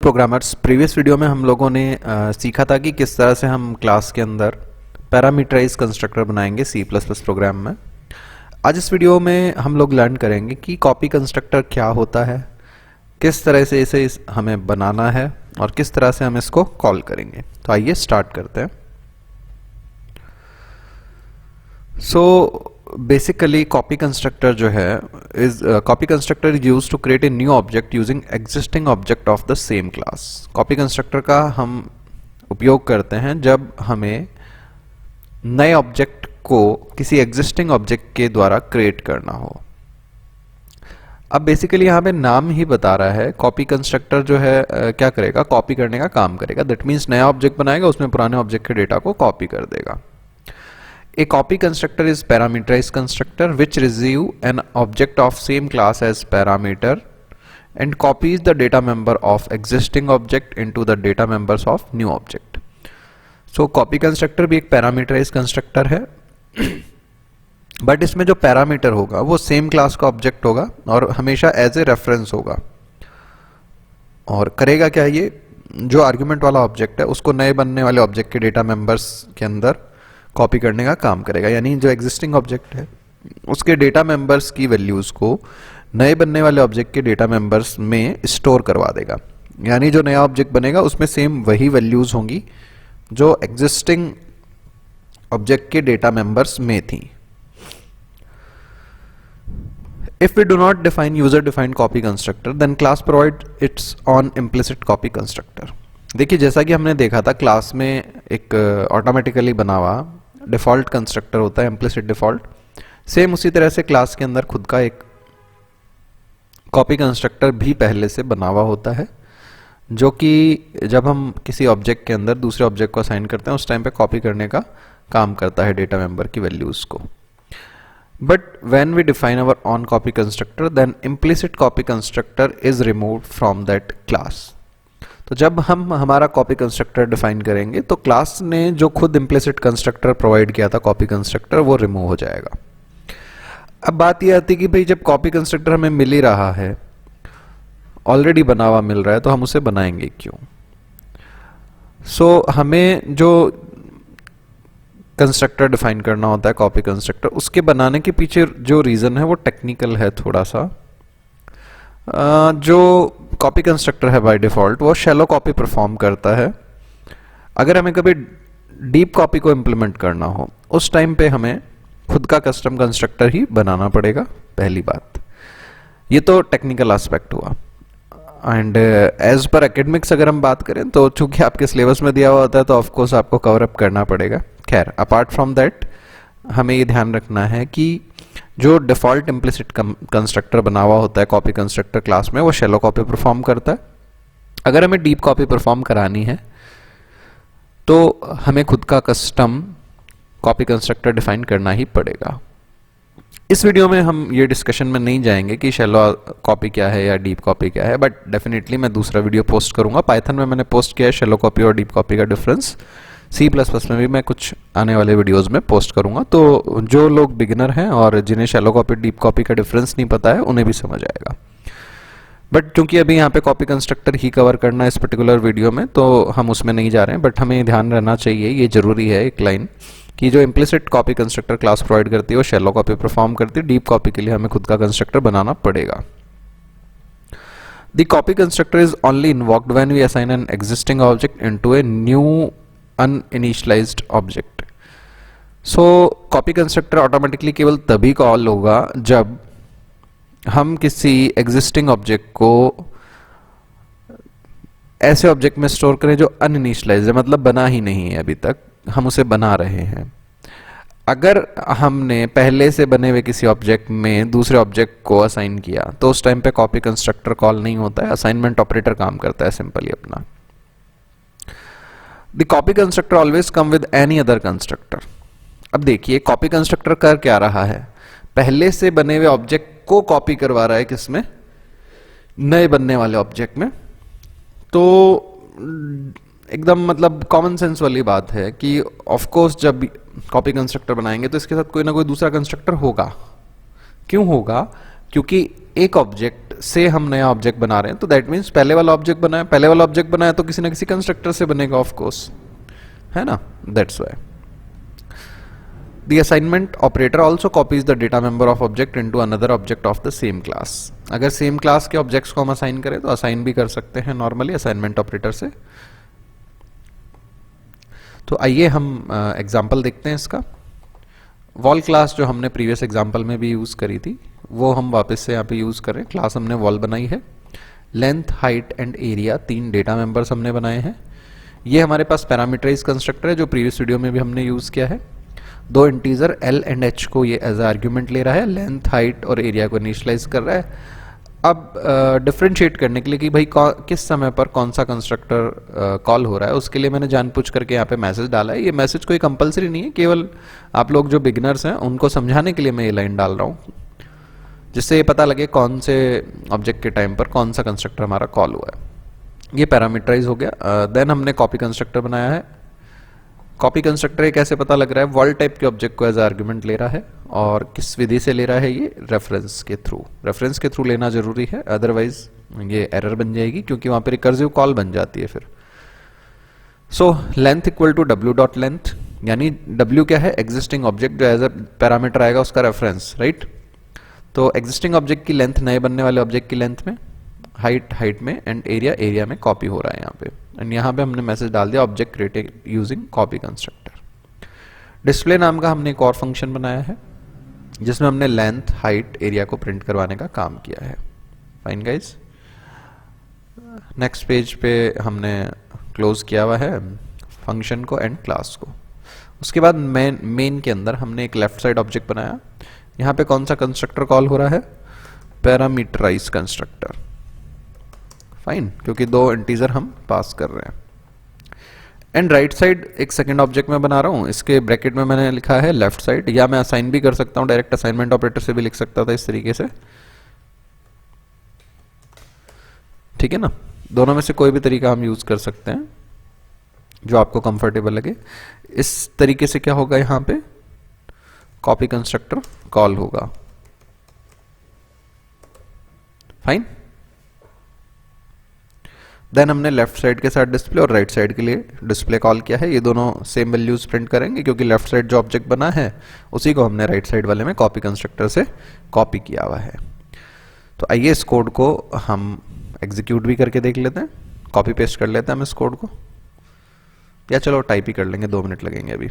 Programmers, previous video में हम लोगों ने सीखा था कि किस तरह से हम क्लास के अंदर पैरामीटराइज कंस्ट्रक्टर बनाएंगे सी प्लस प्लस प्रोग्राम में। आज इस वीडियो में हम लोग लर्न करेंगे कि कॉपी कंस्ट्रक्टर क्या होता है, किस तरह से इसे हमें बनाना है और किस तरह से हम इसको कॉल करेंगे। तो आइए स्टार्ट करते हैं। बेसिकली कॉपी कंस्ट्रक्टर जो है copy constructor is used to create a new object using existing object of the same class. Copy constructor का हम उपयोग करते हैं जब हमें नए ऑब्जेक्ट को किसी एग्जिस्टिंग ऑब्जेक्ट के द्वारा क्रिएट करना हो। अब बेसिकली यहाँ पे नाम ही बता रहा है, कॉपी कंस्ट्रक्टर जो है क्या करेगा, कॉपी करने का काम करेगा। दैट मीन्स नया ऑब्जेक्ट बनाएगा, उसमें पुराने ऑब्जेक्ट के डेटा को कॉपी कर देगा। A copy constructor is parameterized constructor which receive an object of same class as parameter and copies the data member of existing object into the data members of new object. So copy constructor भी एक parameterized constructor है but इसमें जो parameter होगा वो same class का object होगा और हमेशा एज ए रेफरेंस होगा। और करेगा क्या, ये जो आर्ग्यूमेंट वाला ऑब्जेक्ट है उसको नए बनने वाले ऑब्जेक्ट के डेटा मेंबर्स के अंदर कॉपी करने का काम करेगा। यानी जो एग्जिस्टिंग ऑब्जेक्ट है उसके डेटा मेंबर्स की वैल्यूज को नए बनने वाले ऑब्जेक्ट के डेटा मेंबर्स में स्टोर करवा देगा। यानी जो नया ऑब्जेक्ट बनेगा उसमें सेम वही वैल्यूज होंगी जो एग्जिस्टिंग ऑब्जेक्ट के डेटा मेंबर्स में थी। If we do not define user-defined copy constructor, then class provides its own implicit copy constructor. देखिए, जैसा कि हमने देखा था क्लास में एक ऑटोमेटिकली बना हुआ डिफॉल्ट कंस्ट्रक्टर होता है, इम्प्लिसिट डिफॉल्ट। सेम उसी तरह से क्लास के अंदर खुद का एक कॉपी कंस्ट्रक्टर भी पहले से बना हुआ होता है, जो कि जब हम किसी ऑब्जेक्ट के अंदर दूसरे ऑब्जेक्ट को असाइन करते हैं उस टाइम पे कॉपी करने का काम करता है डेटा मेंबर की वैल्यूज को। But when we define our own copy constructor then implicit copy constructor is removed from that class. तो जब हम हमारा कॉपी कंस्ट्रक्टर डिफाइन करेंगे तो क्लास ने जो खुद इम्प्लिसिट कंस्ट्रक्टर प्रोवाइड किया था कॉपी कंस्ट्रक्टर, वो रिमूव हो जाएगा। अब बात यह आती है कि भाई जब कॉपी कंस्ट्रक्टर हमें मिल ही रहा है, ऑलरेडी बना हुआ मिल रहा है, तो हम उसे बनाएंगे क्यों। हमें जो कंस्ट्रक्टर डिफाइन करना होता है कॉपी कंस्ट्रक्टर, उसके बनाने के पीछे जो रीजन है वो टेक्निकल है थोड़ा सा। जो कॉपी कंस्ट्रक्टर है बाय डिफॉल्ट वो शैलो कॉपी परफॉर्म करता है। अगर हमें कभी डीप कॉपी को इम्प्लीमेंट करना हो उस टाइम पे हमें खुद का कस्टम कंस्ट्रक्टर ही बनाना पड़ेगा, पहली बात। ये तो टेक्निकल एस्पेक्ट हुआ। एंड एज पर एकेडमिक्स अगर हम बात करें तो चूंकि आपके सिलेबस में दिया हुआ होता है तो ऑफकोर्स आपको कवर अप करना पड़ेगा। खैर, अपार्ट फ्रॉम दैट हमें ये ध्यान रखना है कि जो डिफॉल्ट इम्प्लिसिट कंस्ट्रक्टर बना हुआ होता है कॉपी कंस्ट्रक्टर क्लास में, वो शैलो कॉपी परफॉर्म करता है। अगर हमें डीप कॉपी परफॉर्म करानी है तो हमें खुद का कस्टम कॉपी कंस्ट्रक्टर डिफाइन करना ही पड़ेगा। इस वीडियो में हम ये डिस्कशन में नहीं जाएंगे कि शैलो कॉपी क्या है या डीप कॉपी क्या है, बट डेफिनेटली मैं दूसरा वीडियो पोस्ट करूंगा। पाइथन में मैंने पोस्ट किया है शैलो कॉपी और डीप कॉपी का डिफरेंस। सी प्लस प्लस में भी मैं कुछ आने वाले वीडियोस में पोस्ट करूंगा, तो जो लोग बिगिनर हैं और जिन्हें शैलो कॉपी डीप कॉपी का डिफरेंस नहीं पता है उन्हें भी समझ आएगा। बट क्योंकि अभी यहाँ पे कॉपी कंस्ट्रक्टर ही कवर करना है इस पर्टिकुलर वीडियो में, तो हम उसमें नहीं जा रहे हैं। बट हमें ध्यान रहना चाहिए, ये जरूरी है एक लाइन, कि जो implicit copy constructor class provide करती है वो शैलो कॉपी परफॉर्म करती है। डीप कॉपी के लिए हमें खुद का कंस्ट्रक्टर बनाना पड़ेगा। The copy constructor is only invoked when we assign an existing object into a new uninitialized object. Copy constructor automatically केवल तभी कॉल होगा जब हम किसी एग्जिस्टिंग ऑब्जेक्ट को ऐसे ऑब्जेक्ट में स्टोर करें जो अनइनिशियलाइज्ड है, मतलब बना ही नहीं है, अभी तक हम उसे बना रहे हैं। अगर हमने पहले से बने हुए किसी ऑब्जेक्ट में दूसरे ऑब्जेक्ट को असाइन किया तो उस टाइम पे कॉपी कंस्ट्रक्टर कॉल नहीं होता है, असाइनमेंट ऑपरेटर काम करता है सिंपली अपना। The copy constructor always come with any other constructor. अब देखिए कॉपी कंस्ट्रक्टर कर क्या रहा है, पहले से बने हुए ऑब्जेक्ट को कॉपी करवा रहा है किसमें, नए बनने वाले ऑब्जेक्ट में। तो एकदम मतलब कॉमन सेंस वाली बात है कि ऑफ कोर्स जब कॉपी कंस्ट्रक्टर बनाएंगे तो इसके साथ कोई ना कोई दूसरा कंस्ट्रक्टर होगा। क्यों होगा? क्योंकि एक ऑब्जेक्ट से हम नया ऑब्जेक्ट बना रहे हैं, तो दैट मीन्स पहले वाला ऑब्जेक्ट बनाया, पहले वाला ऑब्जेक्ट बनाया तो किसी ना किसी कंस्ट्रक्टर से बनेगा ऑफ कोर्स, है ना, that's why. The assignment operator also copies the data member of object into another object of the same class. अगर सेम क्लास के ऑब्जेक्ट्स को हम असाइन करें तो असाइन भी कर सकते हैं नॉर्मली असाइनमेंट ऑपरेटर से. तो आइए हम एग्जांपल देखते हैं इसका. वॉल क्लास जो हमने प्रीवियस एग्जांपल में भी यूज़ करी थी वो हम वापस से यहाँ पे यूज़ करें. क्लास हमने वॉल बनाई है, length, height and area 3 data members हमने बनाए हैं. ये हमारे पास पैरामीटराइज कंस्ट्रक्टर है जो प्रीवियस वीडियो में भी हमने यूज़ किया है. 2 इंटीजर एल एंड एच को ये एज आर्ग्यूमेंट ले रहा है, लेंथ, हाइट और एरिया को इनिशियलाइज कर रहा है. अब डिफ्रेंशिएट करने के लिए कि भाई किस समय पर कौन सा कंस्ट्रक्टर कॉल हो रहा है, उसके लिए मैंने जानबूझ करके यहाँ पे मैसेज डाला है. ये मैसेज कोई कंपलसरी नहीं है, केवल आप लोग जो बिगिनर्स हैं उनको समझाने के लिए मैं ये लाइन डाल रहा हूँ, जिससे ये पता लगे कौन से ऑब्जेक्ट के टाइम पर कौन सा कंस्ट्रक्टर हमारा कॉल हुआ है. ये पैरामीटराइज हो गया. देन हमने कॉपी कंस्ट्रक्टर बनाया है. कॉपी कंस्ट्रक्टर ये कैसे पता लग रहा है, वर्ल्ड टाइप के ऑब्जेक्ट को एज आर्ग्यूमेंट ले रहा है और किस विधि से ले रहा है, ये रेफरेंस के थ्रू लेना जरूरी है, अदरवाइज ये एरर बन जाएगी क्योंकि वहां पे रिकर्सिव कॉल बन जाती है फिर. So length equal to W dot length, यानी डब्ल्यू क्या है, एग्जिस्टिंग ऑब्जेक्ट जो एज अ पैरामीटर आएगा उसका रेफरेंस, राइट. तो एग्जिस्टिंग ऑब्जेक्ट की लेंथ नए बनने वाले ऑब्जेक्ट की लेंथ में, हाइट में एंड एरिया में कॉपी हो रहा है यहाँ पे. एंड यहाँ पे हमने मैसेज डाल दिया object created using copy constructor. Display नाम का हमने एक और फंक्शन बनाया है जिसमें हमने लेंथ, हाइट, एरिया को प्रिंट करवाने का काम किया है. Fine guys. नेक्स्ट पेज पे हमने क्लोज किया हुआ है फंक्शन को एंड क्लास को. उसके बाद मेन के अंदर हमने एक लेफ्ट साइड ऑब्जेक्ट बनाया. यहाँ पे कौन सा कंस्ट्रक्टर कॉल हो रहा है, पैरामीटराइज कंस्ट्रक्टर. फाइन, क्योंकि 2 इंटीजर हम पास कर रहे हैं. एंड राइट साइड एक सेकंड ऑब्जेक्ट में बना रहा हूँ, इसके ब्रैकेट में मैंने लिखा है लेफ्ट साइड, या मैं असाइन भी कर सकता हूँ, डायरेक्ट असाइनमेंट ऑपरेटर से भी लिख सकता था इस तरीके से. ठीक है ना, दोनों में से कोई भी तरीका हम यूज कर सकते हैं जो आपको कंफर्टेबल लगे. इस तरीके से क्या होगा, यहाँ पे कॉपी कंस्ट्रक्टर कॉल होगा. फाइन. देन हमने लेफ्ट साइड के साथ डिस्प्ले और राइट साइड के लिए डिस्प्ले कॉल किया है. ये दोनों सेम वैल्यूज प्रिंट करेंगे क्योंकि लेफ्ट साइड जो ऑब्जेक्ट बना है उसी को हमने राइट साइड वाले में कॉपी कंस्ट्रक्टर से कॉपी किया हुआ है. तो आइए इस कोड को हम एग्जीक्यूट भी करके देख लेते हैं, कॉपी पेस्ट कर लेते हैं हम इस कोड को, या चलो टाइप ही कर लेंगे, 2 मिनट लगेंगे अभी.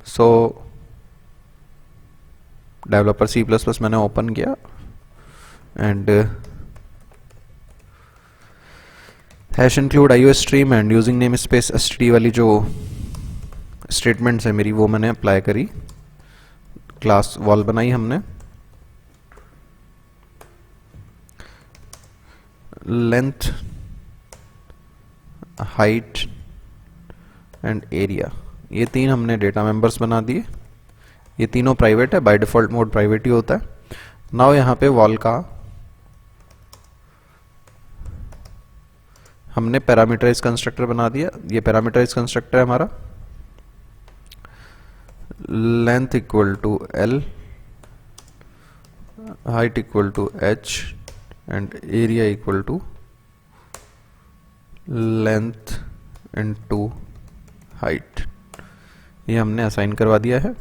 सो डेवलपर C++ मैंने ओपन किया and hash include IOStream and using name space std वाली जो स्टेटमेंट्स है मेरी वो मैंने अप्लाई करी. क्लास वॉल बनाई हमने, लेंथ, हाइट एंड एरिया, ये 3 हमने डेटा मेंबर्स बना दिए. ये तीनों प्राइवेट है, बाय डिफॉल्ट मोड प्राइवेट ही होता है. नाउ यहाँ पे वॉल का हमने पैरामीटराइज कंस्ट्रक्टर बना दिया. ये पैरामीटराइज कंस्ट्रक्टर है हमारा. Length equal to L, height equal to H and area equal to length into height. ये हमने असाइन करवा दिया है.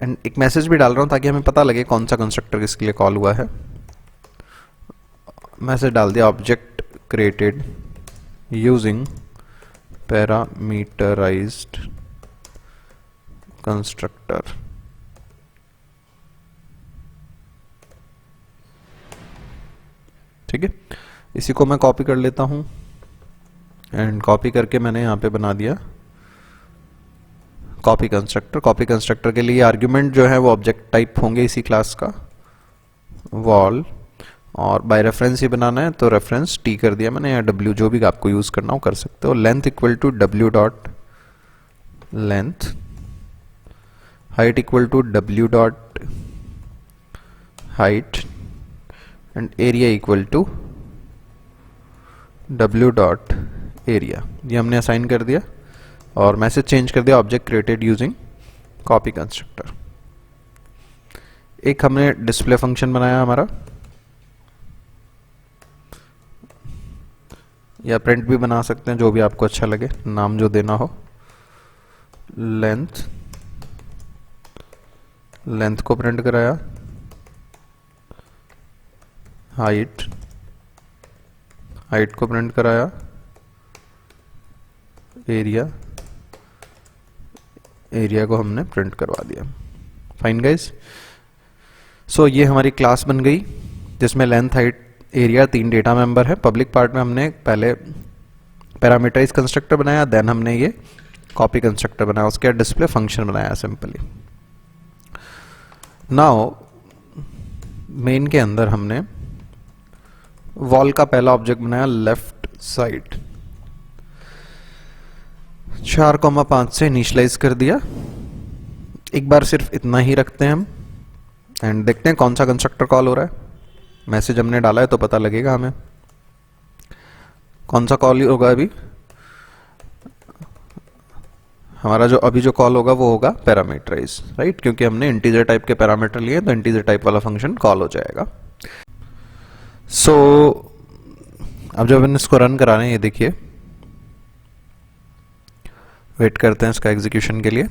एंड एक मैसेज भी डाल रहा हूं ताकि हमें पता लगे कौन सा कंस्ट्रक्टर किसके लिए कॉल हुआ है. मैसेज डाल दिया object created using parameterized constructor. ठीक है, इसी को मैं कॉपी कर लेता हूं एंड कॉपी करके मैंने यहां पे बना दिया कॉपी कंस्ट्रक्टर. कॉपी कंस्ट्रक्टर के लिए आर्ग्यूमेंट जो है वो ऑब्जेक्ट टाइप होंगे इसी क्लास का, वॉल, और बाय रेफरेंस ही बनाना है तो रेफरेंस टी कर दिया मैंने, या डब्ल्यू, जो भी आपको यूज करना हो कर सकते हो. Length equal to W dot length, height equal to W dot height and area equal to W dot area. ये हमने असाइन कर दिया. और मैसेज चेंज कर दिया object created using copy constructor. एक हमने डिस्प्ले फंक्शन बनाया हमारा, या प्रिंट भी बना सकते हैं, जो भी आपको अच्छा लगे, नाम जो देना हो। लेंथ, लेंथ को प्रिंट कराया, हाइट, हाइट को प्रिंट कराया, एरिया, एरिया को हमने प्रिंट करवा दिया। फाइन गाइस, सो ये हमारी क्लास बन गई जिसमें length, height, area 3 data member है। पब्लिक पार्ट में हमने पहले पैरामीटराइज कंस्ट्रक्टर बनाया, देन हमने ये कॉपी कंस्ट्रक्टर बनाया, उसके बाद डिस्प्ले फंक्शन बनाया सिंपली। नाउ मेन के अंदर हमने वॉल का पहला ऑब्जेक्ट बनाया लेफ्ट साइड, 4,5 से इनिशियलाइज कर दिया। एक बार सिर्फ इतना ही रखते हैं हम, एंड देखते हैं कौन सा कंस्ट्रक्टर कॉल हो रहा है। मैसेज हमने डाला है तो पता लगेगा हमें कौन सा कॉल होगा। अभी हमारा जो अभी जो कॉल होगा वो होगा पैरामीटराइज, राइट, क्योंकि हमने इंटीजर टाइप के पैरामीटर लिए तो इंटीजर टाइप वाला फंक्शन कॉल हो जाएगा। सो अब जब हम इसको रन करा रहे हैं, ये देखिए, वेट करते हैं इसका एग्जीक्यूशन के लिए।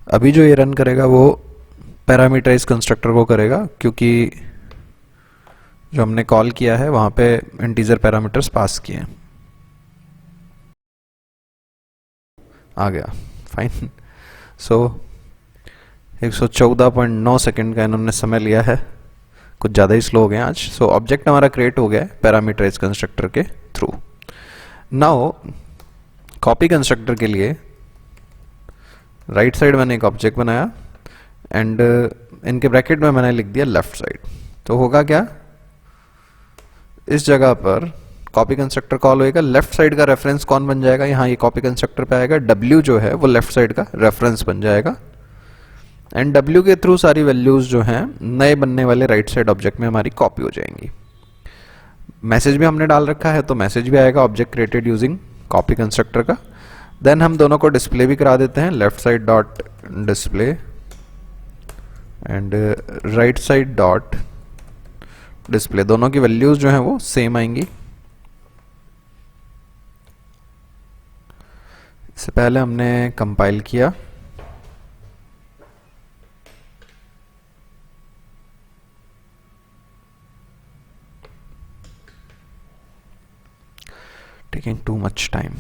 अभी जो ये रन करेगा वो पैरामीटराइज कंस्ट्रक्टर को करेगा, क्योंकि जो हमने कॉल किया है वहां पे इंटीजर पैरामीटर्स पास किए हैं। आ गया, फाइन। सो 114.9 सेकेंड का इन्होंने समय लिया है, कुछ ज़्यादा ही स्लो हो गए आज। सो ऑब्जेक्ट हमारा क्रिएट हो गया है पैरामीटराइज कंस्ट्रक्टर के थ्रू। नाउ कॉपी कंस्ट्रक्टर के लिए राइट साइड मैंने एक ऑब्जेक्ट बनाया, एंड इनके ब्रैकेट में मैंने लिख दिया लेफ्ट साइड। तो होगा क्या, इस जगह पर कॉपी कंस्ट्रक्टर कॉल होएगा, लेफ्ट साइड का रेफरेंस कौन बन जाएगा, यहाँ ये कॉपी कंस्ट्रक्टर पे आएगा, W जो है वो लेफ्ट साइड का रेफरेंस बन जाएगा, एंड W के थ्रू सारी वैल्यूज जो हैं नए बनने वाले राइट साइड ऑब्जेक्ट में हमारी कॉपी हो जाएंगी। मैसेज भी हमने डाल रखा है तो मैसेज भी आएगा object created using copy constructor का। देन हम दोनों को डिस्प्ले भी करा देते हैं, left side dot display and right side dot display, दोनों की वैल्यूज जो हैं वो सेम आएंगी। इससे पहले हमने कंपाइल किया, taking too much time.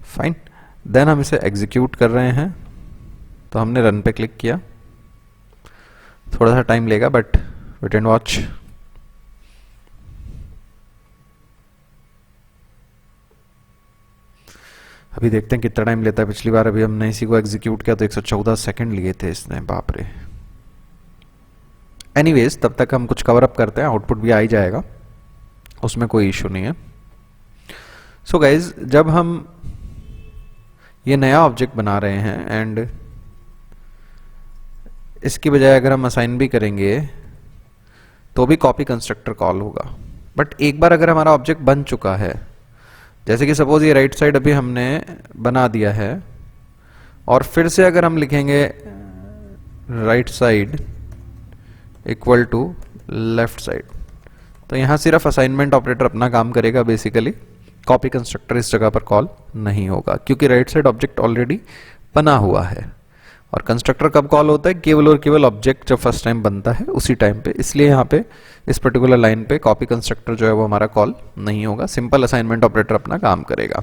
Fine, then हम इसे एग्जीक्यूट कर रहे हैं, तो हमने रन पे क्लिक किया। थोड़ा सा टाइम लेगा बट वेट एंड वॉच। अभी देखते हैं कितना टाइम लेता है। पिछली बार अभी हमने इसी को एग्जीक्यूट किया तो 114 सेकंड लिए थे इसने, बाप रे। एनीवेज, तब तक हम कुछ कवर अप करते हैं, आउटपुट भी आ ही जाएगा, उसमें कोई इशू नहीं है। सो गाइज, जब हम ये नया ऑब्जेक्ट बना रहे हैं एंड इसकी बजाय अगर हम असाइन भी करेंगे तो भी कॉपी कंस्ट्रक्टर कॉल होगा। बट एक बार अगर हमारा ऑब्जेक्ट बन चुका है, जैसे कि सपोज ये राइट साइड अभी हमने बना दिया है, और फिर से अगर हम लिखेंगे right side equal to left side, तो यहाँ सिर्फ असाइनमेंट ऑपरेटर अपना काम करेगा बेसिकली, कॉपी कंस्ट्रक्टर इस जगह पर कॉल नहीं होगा, क्योंकि राइट साइड ऑब्जेक्ट ऑलरेडी बना हुआ है। और कंस्ट्रक्टर कब कॉल होता है, केवल और केवल ऑब्जेक्ट जब फर्स्ट टाइम बनता है उसी टाइम पे, इसलिए यहाँ पे इस पर्टिकुलर लाइन पे कॉपी कंस्ट्रक्टर जो है वो हमारा कॉल नहीं होगा, सिंपल असाइनमेंट ऑपरेटर अपना काम करेगा।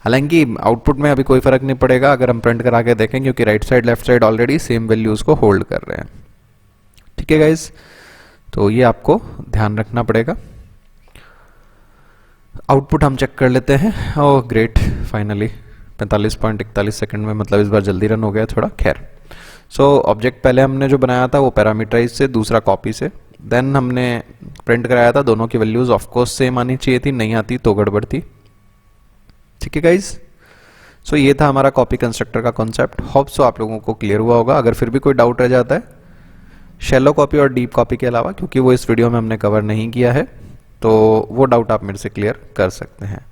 हालांकि आउटपुट में अभी कोई फर्क नहीं पड़ेगा अगर हम प्रिंट करा के देखें, क्योंकि right side left side already same values को होल्ड कर रहे हैं। ठीक है गाइज, तो ये आपको ध्यान रखना पड़ेगा। आउटपुट हम चेक कर लेते हैं। ओह ग्रेट, फाइनली 45.41 सेकंड में, मतलब इस बार जल्दी रन हो गया थोड़ा। खैर, सो ऑब्जेक्ट पहले हमने जो बनाया था वो पैरामीटराइज से, दूसरा कॉपी से, देन हमने प्रिंट कराया था, दोनों की वैल्यूज ऑफ कोर्स सेम आनी चाहिए थी, नहीं आती तो गड़बड़ थी। ठीक है गाइज, सो ये था हमारा कॉपी कंस्ट्रक्टर का कॉन्सेप्ट। होप सो आप लोगों को क्लियर हुआ होगा। अगर फिर भी कोई डाउट रह जाता है शैलो कॉपी और डीप कॉपी के अलावा, क्योंकि वो इस वीडियो में हमने कवर नहीं किया है, तो वो डाउट आप मेरे से क्लियर कर सकते हैं।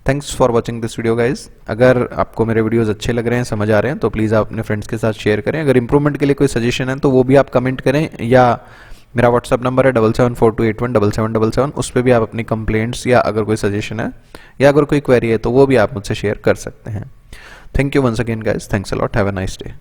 Thanks for watching this video guys. अगर आपको मेरे वीडियोस अच्छे लग रहे हैं, समझ आ रहे हैं, तो प्लीज़ आप अपने फ्रेंड्स के साथ शेयर करें। अगर इंप्रूवमेंट के लिए कोई सजेशन है तो वो भी आप कमेंट करें, या मेरा व्हाट्सअप नंबर है 7742817777, उस पर भी आप अपनी कंप्लेंट्स या अगर कोई सजेशन है या अगर कोई क्वेरी है तो वो भी आप मुझसे शेयर कर सकते हैं। Thank you once again guys, thanks a lot, have a nice day.